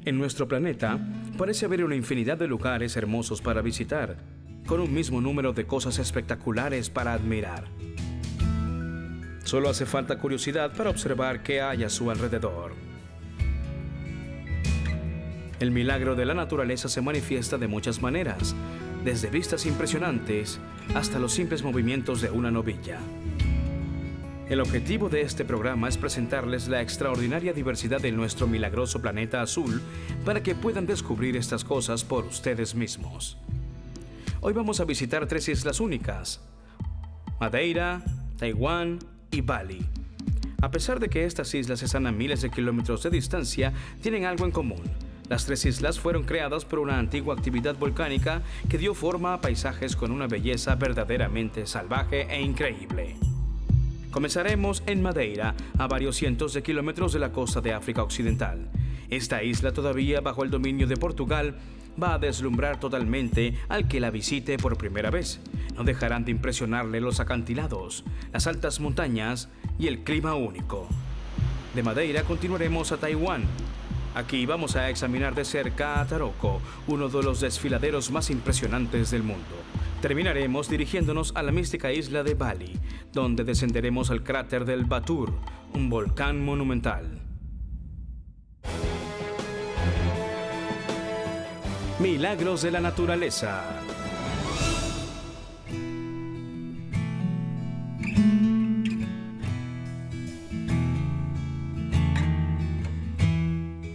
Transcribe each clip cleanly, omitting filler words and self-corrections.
En nuestro planeta parece haber una infinidad de lugares hermosos para visitar, con un mismo número de cosas espectaculares para admirar. Solo hace falta curiosidad para observar qué hay a su alrededor. El milagro de la naturaleza se manifiesta de muchas maneras, desde vistas impresionantes hasta los simples movimientos de una novilla. El objetivo de este programa es presentarles la extraordinaria diversidad de nuestro milagroso planeta azul para que puedan descubrir estas cosas por ustedes mismos. Hoy vamos a visitar 3 islas únicas: Madeira, Taiwán y Bali. A pesar de que estas islas están a miles de kilómetros de distancia, tienen algo en común. Las 3 islas fueron creadas por una antigua actividad volcánica que dio forma a paisajes con una belleza verdaderamente salvaje e increíble. Comenzaremos en Madeira, a varios cientos de kilómetros de la costa de África Occidental. Esta isla, todavía bajo el dominio de Portugal, va a deslumbrar totalmente al que la visite por primera vez. No dejarán de impresionarle los acantilados, las altas montañas y el clima único. De Madeira continuaremos a Taiwán. Aquí vamos a examinar de cerca a Taroko, uno de los desfiladeros más impresionantes del mundo. Terminaremos dirigiéndonos a la mística isla de Bali, donde descenderemos al cráter del Batur, un volcán monumental. Milagros de la naturaleza.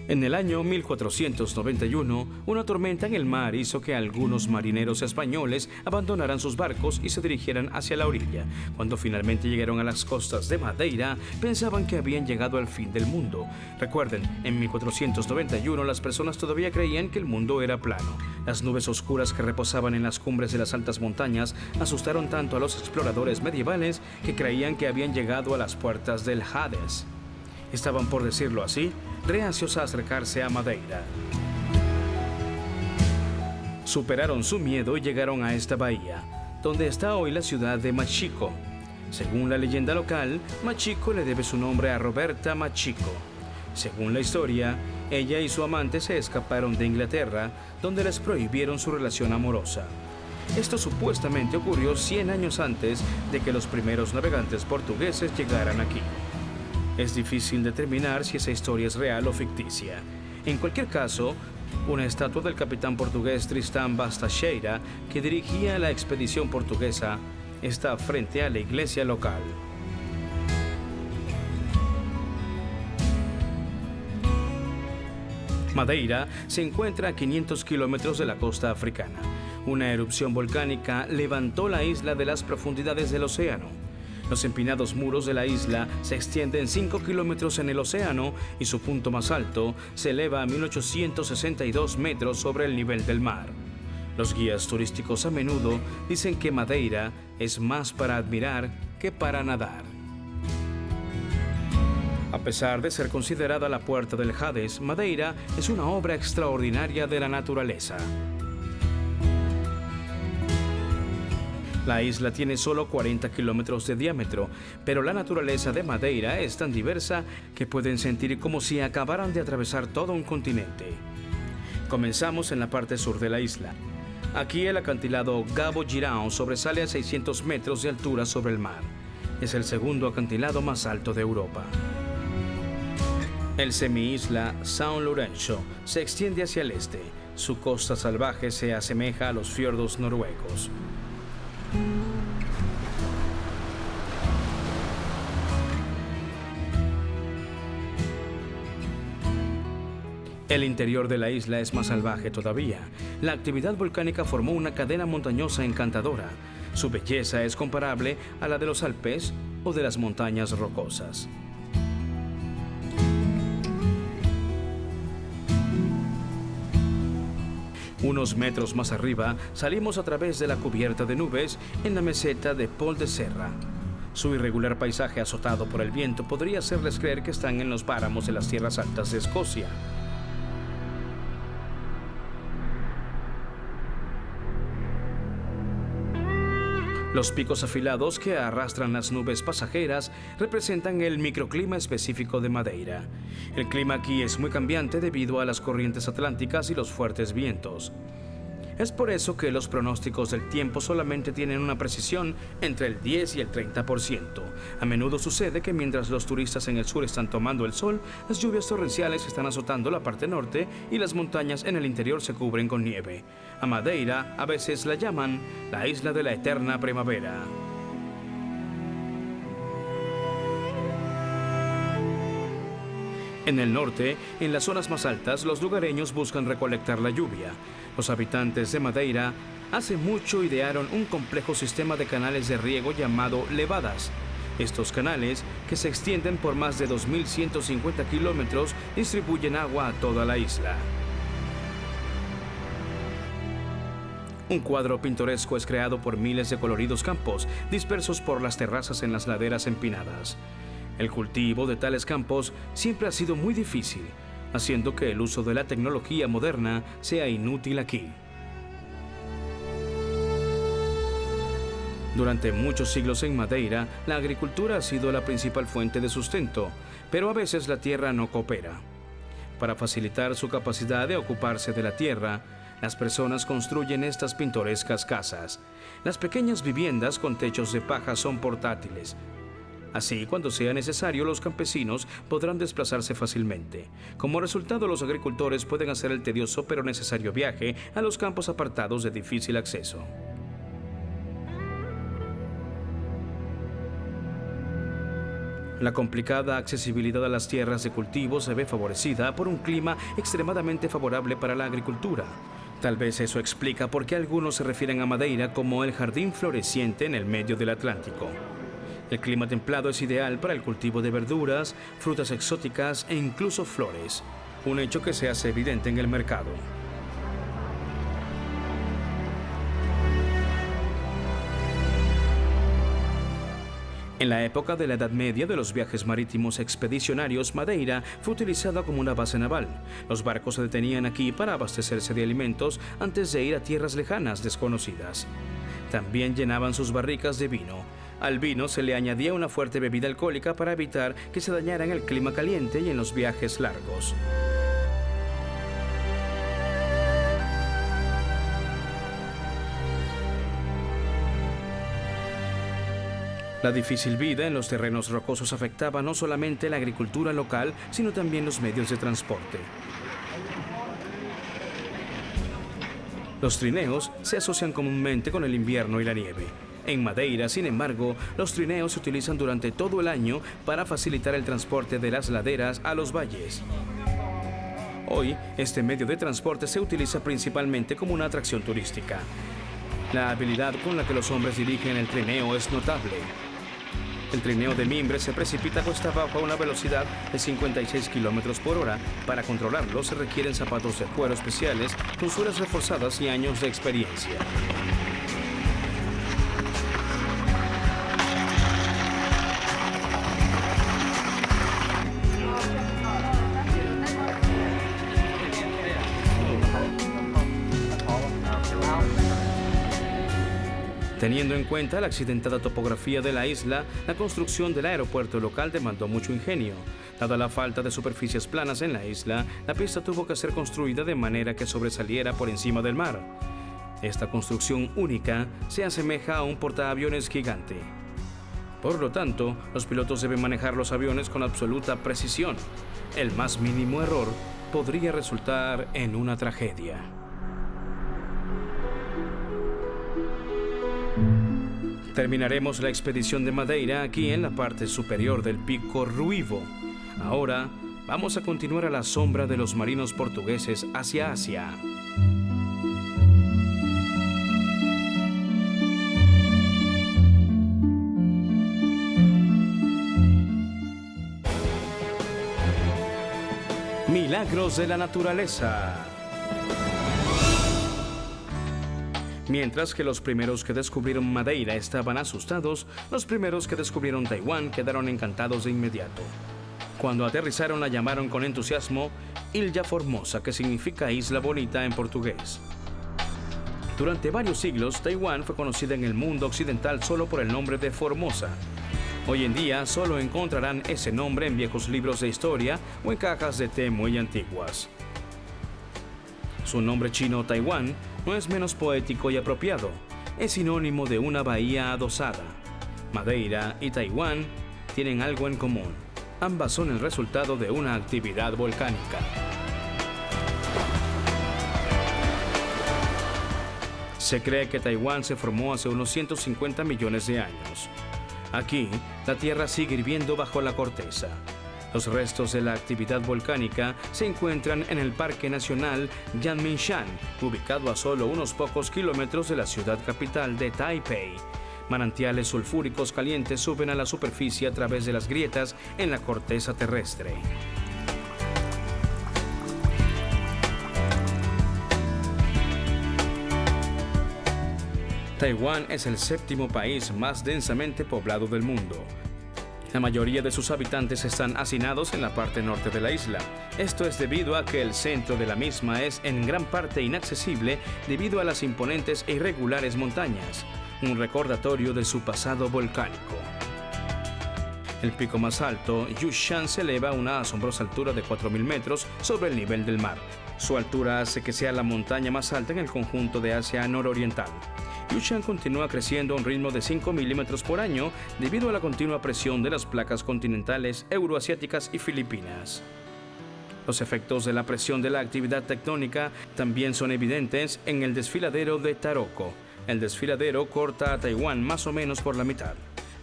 En el año 1491, una tormenta en el mar hizo que algunos marineros españoles abandonaran sus barcos y se dirigieran hacia la orilla. Cuando finalmente llegaron a las costas de Madeira, pensaban que habían llegado al fin del mundo. Recuerden, en 1491 las personas todavía creían que el mundo era plano. Las nubes oscuras que reposaban en las cumbres de las altas montañas asustaron tanto a los exploradores medievales que creían que habían llegado a las puertas del Hades. Estaban, por decirlo así, reacios a acercarse a Madeira. Superaron su miedo y llegaron a esta bahía, donde está hoy la ciudad de Machico. Según la leyenda local, Machico le debe su nombre a Roberta Machico. Según la historia, ella y su amante se escaparon de Inglaterra, donde les prohibieron su relación amorosa. Esto supuestamente ocurrió 100 años antes de que los primeros navegantes portugueses llegaran aquí. Es difícil determinar si esa historia es real o ficticia. En cualquier caso, una estatua del capitán portugués Tristán Bastacheira, que dirigía la expedición portuguesa, está frente a la iglesia local. Madeira se encuentra a 500 kilómetros de la costa africana. Una erupción volcánica levantó la isla de las profundidades del océano. Los empinados muros de la isla se extienden 5 kilómetros en el océano y su punto más alto se eleva a 1862 metros sobre el nivel del mar. Los guías turísticos a menudo dicen que Madeira es más para admirar que para nadar. A pesar de ser considerada la puerta del Hades, Madeira es una obra extraordinaria de la naturaleza. La isla tiene solo 40 kilómetros de diámetro, pero la naturaleza de Madeira es tan diversa que pueden sentir como si acabaran de atravesar todo un continente. Comenzamos en la parte sur de la isla. Aquí el acantilado Gabo Girão sobresale a 600 metros de altura sobre el mar. Es el segundo acantilado más alto de Europa. El semi-isla São Lourenço se extiende hacia el este. Su costa salvaje se asemeja a los fiordos noruegos. El interior de la isla es más salvaje todavía. La actividad volcánica formó una cadena montañosa encantadora. Su belleza es comparable a la de los Alpes o de las montañas rocosas. Unos metros más arriba, salimos a través de la cubierta de nubes en la meseta de Pol de Serra. Su irregular paisaje azotado por el viento podría hacerles creer que están en los páramos de las tierras altas de Escocia. Los picos afilados que arrastran las nubes pasajeras representan el microclima específico de Madeira. El clima aquí es muy cambiante debido a las corrientes atlánticas y los fuertes vientos. Es por eso que los pronósticos del tiempo solamente tienen una precisión entre el 10 y el 30%. A menudo sucede que mientras los turistas en el sur están tomando el sol, las lluvias torrenciales están azotando la parte norte y las montañas en el interior se cubren con nieve. A Madeira a veces la llaman la isla de la eterna primavera. En el norte, en las zonas más altas, los lugareños buscan recolectar la lluvia. Los habitantes de Madeira hace mucho idearon un complejo sistema de canales de riego llamado levadas. Estos canales, que se extienden por más de 2.150 kilómetros, distribuyen agua a toda la isla. Un cuadro pintoresco es creado por miles de coloridos campos dispersos por las terrazas en las laderas empinadas. El cultivo de tales campos siempre ha sido muy difícil, haciendo que el uso de la tecnología moderna sea inútil aquí. Durante muchos siglos en Madeira, la agricultura ha sido la principal fuente de sustento, pero a veces la tierra no coopera. Para facilitar su capacidad de ocuparse de la tierra, las personas construyen estas pintorescas casas. Las pequeñas viviendas con techos de paja son portátiles. Así, cuando sea necesario, los campesinos podrán desplazarse fácilmente. Como resultado, los agricultores pueden hacer el tedioso pero necesario viaje a los campos apartados de difícil acceso. La complicada accesibilidad a las tierras de cultivo se ve favorecida por un clima extremadamente favorable para la agricultura. Tal vez eso explica por qué algunos se refieren a Madeira como el jardín floreciente en el medio del Atlántico. El clima templado es ideal para el cultivo de verduras, frutas exóticas e incluso flores, un hecho que se hace evidente en el mercado. En la época de la Edad Media de los viajes marítimos expedicionarios, Madeira fue utilizada como una base naval. Los barcos se detenían aquí para abastecerse de alimentos antes de ir a tierras lejanas desconocidas. También llenaban sus barricas de vino. Al vino se le añadía una fuerte bebida alcohólica para evitar que se dañara en el clima caliente y en los viajes largos. La difícil vida en los terrenos rocosos afectaba no solamente la agricultura local, sino también los medios de transporte. Los trineos se asocian comúnmente con el invierno y la nieve. En Madeira, sin embargo, los trineos se utilizan durante todo el año para facilitar el transporte de las laderas a los valles. Hoy, este medio de transporte se utiliza principalmente como una atracción turística. La habilidad con la que los hombres dirigen el trineo es notable. El trineo de mimbre se precipita cuesta abajo a una velocidad de 56 km por hora. Para controlarlo se requieren zapatos de cuero especiales, con suelas reforzadas y años de experiencia. Teniendo en cuenta la accidentada topografía de la isla, la construcción del aeropuerto local demandó mucho ingenio. Dada la falta de superficies planas en la isla, la pista tuvo que ser construida de manera que sobresaliera por encima del mar. Esta construcción única se asemeja a un portaaviones gigante. Por lo tanto, los pilotos deben manejar los aviones con absoluta precisión. El más mínimo error podría resultar en una tragedia. Terminaremos la expedición de Madeira aquí en la parte superior del Pico Ruivo. Ahora vamos a continuar a la sombra de los marinos portugueses hacia Asia. Milagros de la naturaleza. Mientras que los primeros que descubrieron Madeira estaban asustados, los primeros que descubrieron Taiwán quedaron encantados de inmediato. Cuando aterrizaron la llamaron con entusiasmo Ilha Formosa, que significa Isla Bonita en portugués. Durante varios siglos, Taiwán fue conocida en el mundo occidental solo por el nombre de Formosa. Hoy en día solo encontrarán ese nombre en viejos libros de historia o en cajas de té muy antiguas. Su nombre chino Taiwán no es menos poético y apropiado. Es sinónimo de una bahía adosada. Madeira y Taiwán tienen algo en común. Ambas son el resultado de una actividad volcánica. Se cree que Taiwán se formó hace unos 150 millones de años. Aquí, la Tierra sigue hirviendo bajo la corteza. Los restos de la actividad volcánica se encuentran en el Parque Nacional Yanmingshan, ubicado a solo unos pocos kilómetros de la ciudad capital de Taipei. Manantiales sulfúricos calientes suben a la superficie a través de las grietas en la corteza terrestre. Taiwán es el séptimo país más densamente poblado del mundo. La mayoría de sus habitantes están hacinados en la parte norte de la isla. Esto es debido a que el centro de la misma es en gran parte inaccesible debido a las imponentes e irregulares montañas, un recordatorio de su pasado volcánico. El pico más alto, Yushan, se eleva a una asombrosa altura de 4.000 metros sobre el nivel del mar. Su altura hace que sea la montaña más alta en el conjunto de Asia nororiental. Yushan continúa creciendo a un ritmo de 5 milímetros por año debido a la continua presión de las placas continentales euroasiáticas y filipinas. Los efectos de la presión de la actividad tectónica también son evidentes en el desfiladero de Taroko. El desfiladero corta a Taiwán más o menos por la mitad.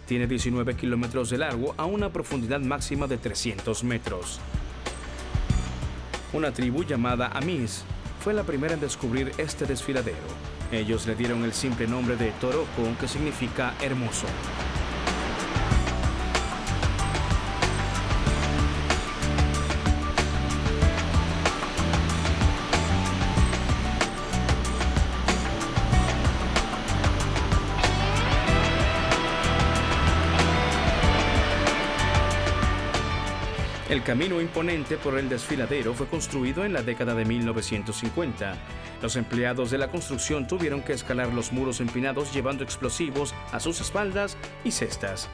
Tiene 19 kilómetros de largo a una profundidad máxima de 300 metros. Una tribu llamada Amis fue la primera en descubrir este desfiladero. Ellos le dieron el simple nombre de Toroko, que significa hermoso. El camino imponente por el desfiladero fue construido en la década de 1950. Los empleados de la construcción tuvieron que escalar los muros empinados llevando explosivos a sus espaldas y cestas.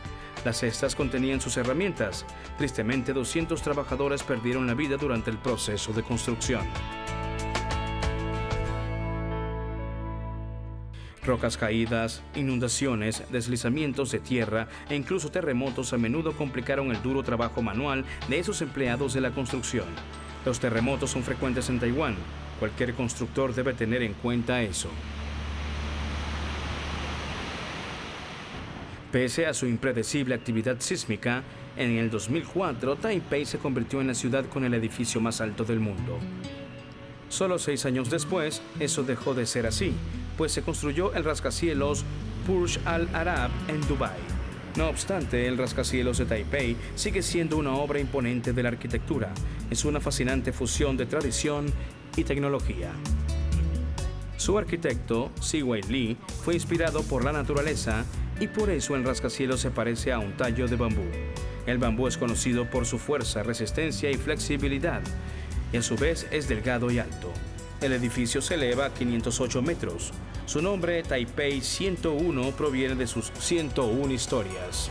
Las cestas contenían sus herramientas. Tristemente, 200 trabajadores perdieron la vida durante el proceso de construcción. Rocas caídas, inundaciones, deslizamientos de tierra e incluso terremotos a menudo complicaron el duro trabajo manual de esos empleados de la construcción. Los terremotos son frecuentes en Taiwán. Cualquier constructor debe tener en cuenta eso. Pese a su impredecible actividad sísmica, en el 2004 Taipei se convirtió en la ciudad con el edificio más alto del mundo. Solo 6 años después, eso dejó de ser así, pues se construyó el rascacielos Burj Al Arab en Dubái. No obstante, el rascacielos de Taipei sigue siendo una obra imponente de la arquitectura. Es una fascinante fusión de tradición y tecnología. Su arquitecto, Ziwei Li, fue inspirado por la naturaleza y por eso el rascacielos se parece a un tallo de bambú. El bambú es conocido por su fuerza, resistencia y flexibilidad, y a su vez es delgado y alto. El edificio se eleva a 508 metros. Su nombre, Taipei 101, proviene de sus 101 historias.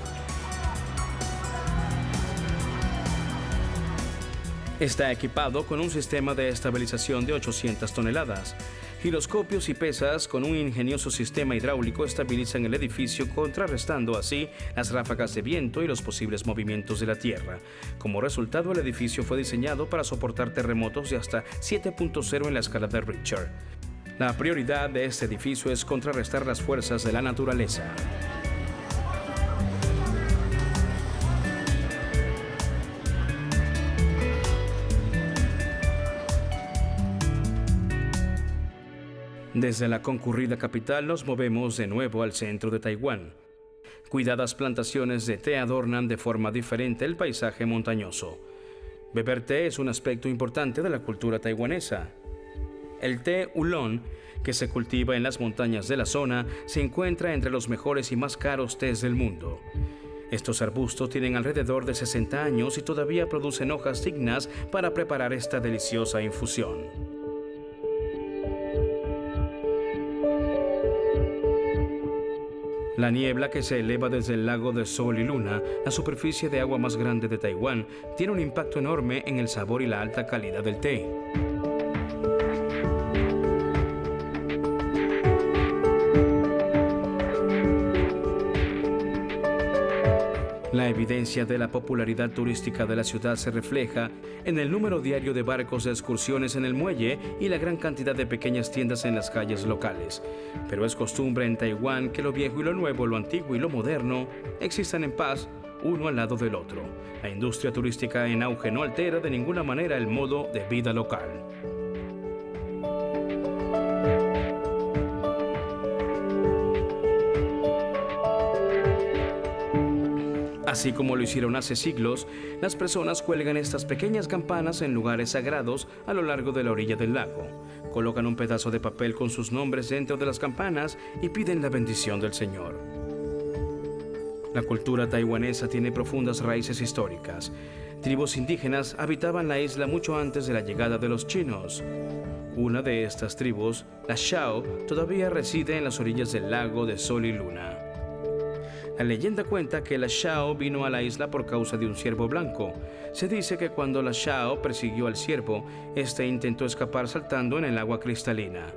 Está equipado con un sistema de estabilización de 800 toneladas. Giroscopios y pesas con un ingenioso sistema hidráulico estabilizan el edificio, contrarrestando así las ráfagas de viento y los posibles movimientos de la tierra. Como resultado, el edificio fue diseñado para soportar terremotos de hasta 7.0 en la escala de Richter. La prioridad de este edificio es contrarrestar las fuerzas de la naturaleza. Desde la concurrida capital nos movemos de nuevo al centro de Taiwán. Cuidadas plantaciones de té adornan de forma diferente el paisaje montañoso. Beber té es un aspecto importante de la cultura taiwanesa. El té oolong, que se cultiva en las montañas de la zona, se encuentra entre los mejores y más caros tés del mundo. Estos arbustos tienen alrededor de 60 años y todavía producen hojas dignas para preparar esta deliciosa infusión. La niebla que se eleva desde el lago de Sol y Luna, la superficie de agua más grande de Taiwán, tiene un impacto enorme en el sabor y la alta calidad del té. La evidencia de la popularidad turística de la ciudad se refleja en el número diario de barcos de excursiones en el muelle y la gran cantidad de pequeñas tiendas en las calles locales. Pero es costumbre en Taiwán que lo viejo y lo nuevo, lo antiguo y lo moderno existan en paz, uno al lado del otro. La industria turística en auge no altera de ninguna manera el modo de vida local. Así como lo hicieron hace siglos, las personas cuelgan estas pequeñas campanas en lugares sagrados a lo largo de la orilla del lago. Colocan un pedazo de papel con sus nombres dentro de las campanas y piden la bendición del Señor. La cultura taiwanesa tiene profundas raíces históricas. Tribus indígenas habitaban la isla mucho antes de la llegada de los chinos. Una de estas tribus, la Shao, todavía reside en las orillas del lago de Sol y Luna. La leyenda cuenta que la Shao vino a la isla por causa de un ciervo blanco. Se dice que cuando la Shao persiguió al ciervo, este intentó escapar saltando en el agua cristalina.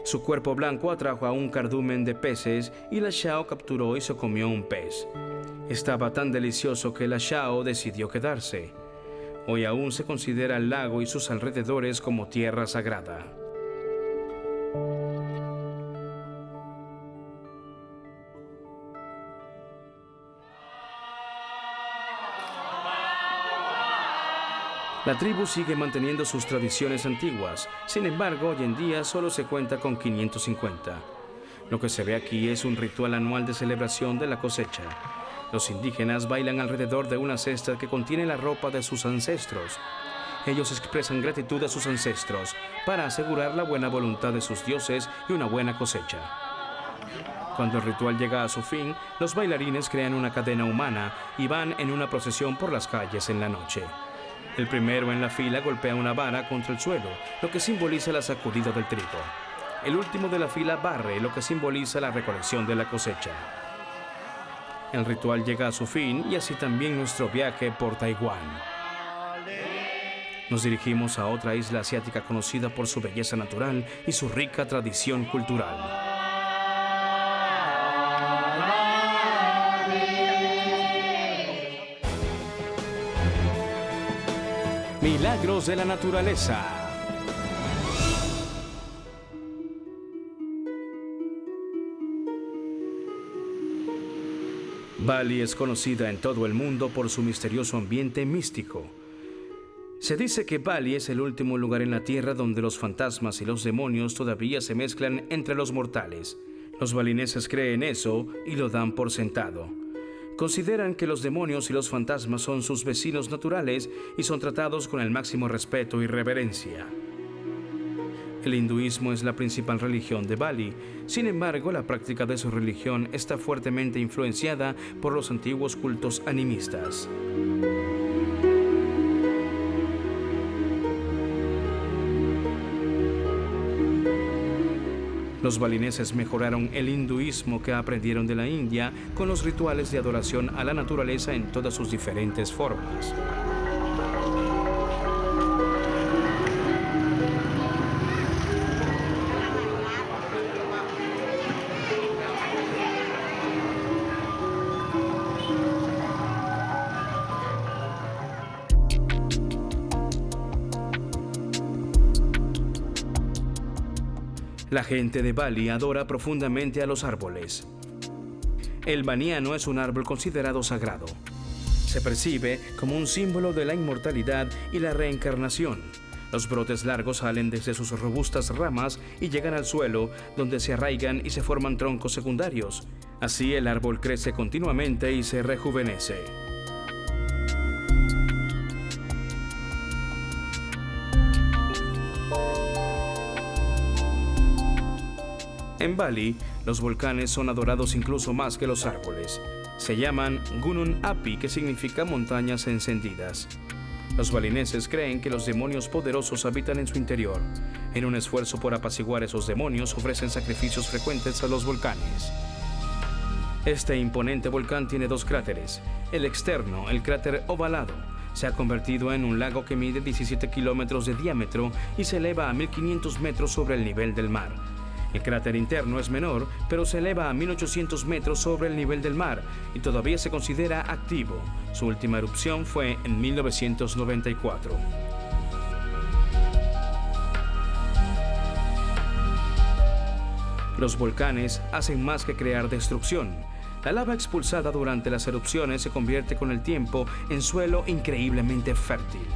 Su cuerpo blanco atrajo a un cardumen de peces y la Shao capturó y se comió un pez. Estaba tan delicioso que la Shao decidió quedarse. Hoy aún se considera el lago y sus alrededores como tierra sagrada. La tribu sigue manteniendo sus tradiciones antiguas, sin embargo, hoy en día solo se cuenta con 550. Lo que se ve aquí es un ritual anual de celebración de la cosecha. Los indígenas bailan alrededor de una cesta que contiene la ropa de sus ancestros. Ellos expresan gratitud a sus ancestros para asegurar la buena voluntad de sus dioses y una buena cosecha. Cuando el ritual llega a su fin, los bailarines crean una cadena humana y van en una procesión por las calles en la noche. El primero en la fila golpea una vara contra el suelo, lo que simboliza la sacudida del trigo. El último de la fila barre, lo que simboliza la recolección de la cosecha. El ritual llega a su fin y así también nuestro viaje por Taiwán. Nos dirigimos a otra isla asiática conocida por su belleza natural y su rica tradición cultural. Milagros de la naturaleza. Bali es conocida en todo el mundo por su misterioso ambiente místico. Se dice que Bali es el último lugar en la Tierra donde los fantasmas y los demonios todavía se mezclan entre los mortales. Los balineses creen eso y lo dan por sentado. Consideran que los demonios y los fantasmas son sus vecinos naturales y son tratados con el máximo respeto y reverencia. El hinduismo es la principal religión de Bali. Sin embargo, la práctica de su religión está fuertemente influenciada por los antiguos cultos animistas. Los balineses mejoraron el hinduismo que aprendieron de la India con los rituales de adoración a la naturaleza en todas sus diferentes formas. La gente de Bali adora profundamente a los árboles. El baniano es un árbol considerado sagrado. Se percibe como un símbolo de la inmortalidad y la reencarnación. Los brotes largos salen desde sus robustas ramas y llegan al suelo, donde se arraigan y se forman troncos secundarios. Así el árbol crece continuamente y se rejuvenece. En Bali, los volcanes son adorados incluso más que los árboles. Se llaman Gunung Api, que significa montañas encendidas. Los balineses creen que los demonios poderosos habitan en su interior. En un esfuerzo por apaciguar esos demonios, ofrecen sacrificios frecuentes a los volcanes. Este imponente volcán tiene dos cráteres. El externo, el cráter ovalado, se ha convertido en un lago que mide 17 kilómetros de diámetro y se eleva a 1500 metros sobre el nivel del mar. El cráter interno es menor, pero se eleva a 1800 metros sobre el nivel del mar y todavía se considera activo. Su última erupción fue en 1994. Los volcanes hacen más que crear destrucción. La lava expulsada durante las erupciones se convierte con el tiempo en suelo increíblemente fértil.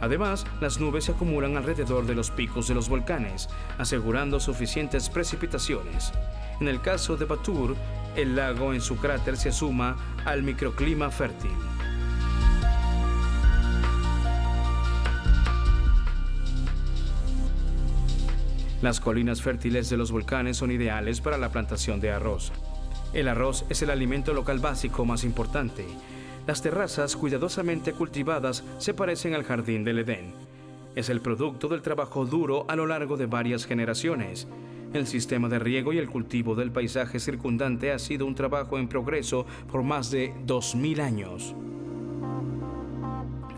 Además, las nubes se acumulan alrededor de los picos de los volcanes, asegurando suficientes precipitaciones. En el caso de Batur, el lago en su cráter se suma al microclima fértil. Las colinas fértiles de los volcanes son ideales para la plantación de arroz. El arroz es el alimento local básico más importante. Las terrazas cuidadosamente cultivadas se parecen al jardín del Edén. Es el producto del trabajo duro a lo largo de varias generaciones. El sistema de riego y el cultivo del paisaje circundante ha sido un trabajo en progreso por más de 2000 años.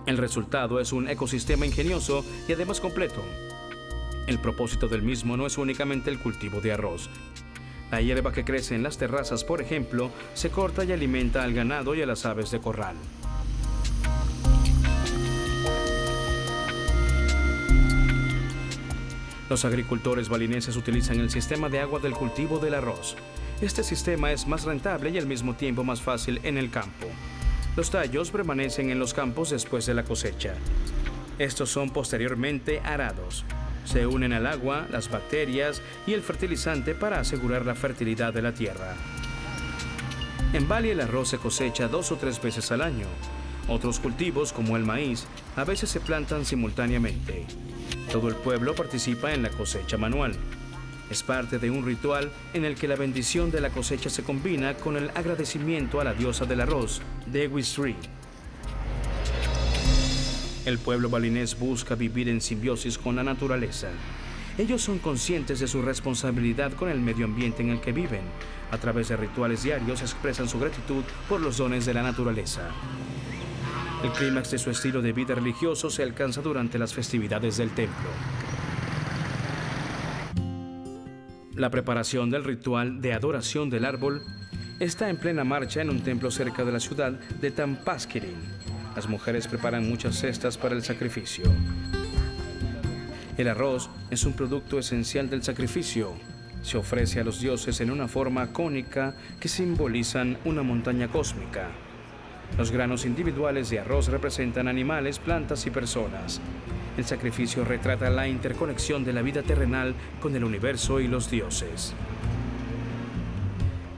El resultado es un ecosistema ingenioso y además completo. El propósito del mismo no es únicamente el cultivo de arroz. La hierba que crece en las terrazas, por ejemplo, se corta y alimenta al ganado y a las aves de corral. Los agricultores balineses utilizan el sistema de agua del cultivo del arroz. Este sistema es más rentable y al mismo tiempo más fácil en el campo. Los tallos permanecen en los campos después de la cosecha. Estos son posteriormente arados. Se unen al agua, las bacterias y el fertilizante para asegurar la fertilidad de la tierra. En Bali el arroz se cosecha 2 o 3 veces al año. Otros cultivos, como el maíz, a veces se plantan simultáneamente. Todo el pueblo participa en la cosecha manual. Es parte de un ritual en el que la bendición de la cosecha se combina con el agradecimiento a la diosa del arroz, Dewi Sri. El pueblo balinés busca vivir en simbiosis con la naturaleza. Ellos son conscientes de su responsabilidad con el medio ambiente en el que viven. A través de rituales diarios expresan su gratitud por los dones de la naturaleza. El clímax de su estilo de vida religioso se alcanza durante las festividades del templo. La preparación del ritual de adoración del árbol está en plena marcha en un templo cerca de la ciudad de Tampaskirin. Las mujeres preparan muchas cestas para el sacrificio. El arroz es un producto esencial del sacrificio. Se ofrece a los dioses en una forma cónica que simbolizan una montaña cósmica. Los granos individuales de arroz representan animales, plantas y personas. El sacrificio retrata la interconexión de la vida terrenal con el universo y los dioses.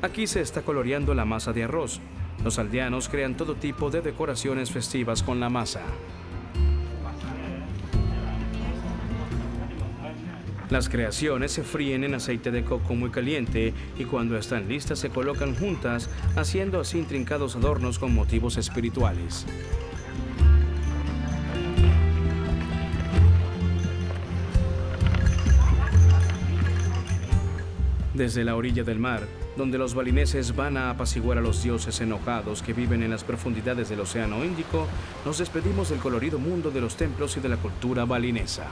Aquí se está coloreando la masa de arroz. Los aldeanos crean todo tipo de decoraciones festivas con la masa. Las creaciones se fríen en aceite de coco muy caliente y cuando están listas se colocan juntas, haciendo así intrincados adornos con motivos espirituales. Desde la orilla del mar, donde los balineses van a apaciguar a los dioses enojados que viven en las profundidades del Océano Índico, nos despedimos del colorido mundo de los templos y de la cultura balinesa.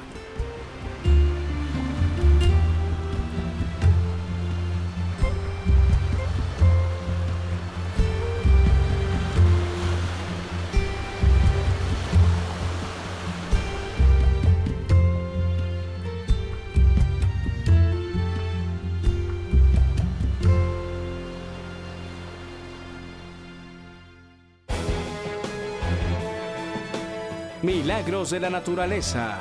Milagros de la naturaleza.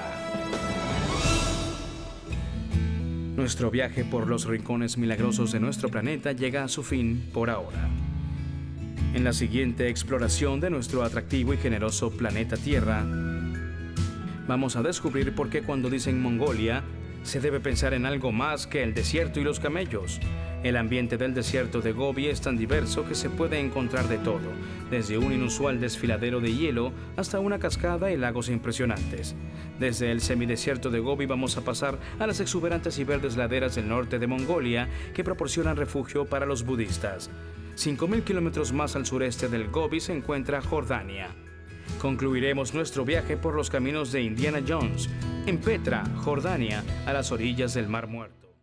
Nuestro viaje por los rincones milagrosos de nuestro planeta llega a su fin por ahora. En la siguiente exploración de nuestro atractivo y generoso planeta Tierra, vamos a descubrir por qué cuando dicen Mongolia, se debe pensar en algo más que el desierto y los camellos. El ambiente del desierto de Gobi es tan diverso que se puede encontrar de todo, desde un inusual desfiladero de hielo hasta una cascada y lagos impresionantes. Desde el semidesierto de Gobi vamos a pasar a las exuberantes y verdes laderas del norte de Mongolia que proporcionan refugio para los budistas. 5.000 kilómetros más al sureste del Gobi se encuentra Jordania. Concluiremos nuestro viaje por los caminos de Indiana Jones, en Petra, Jordania, a las orillas del Mar Muerto.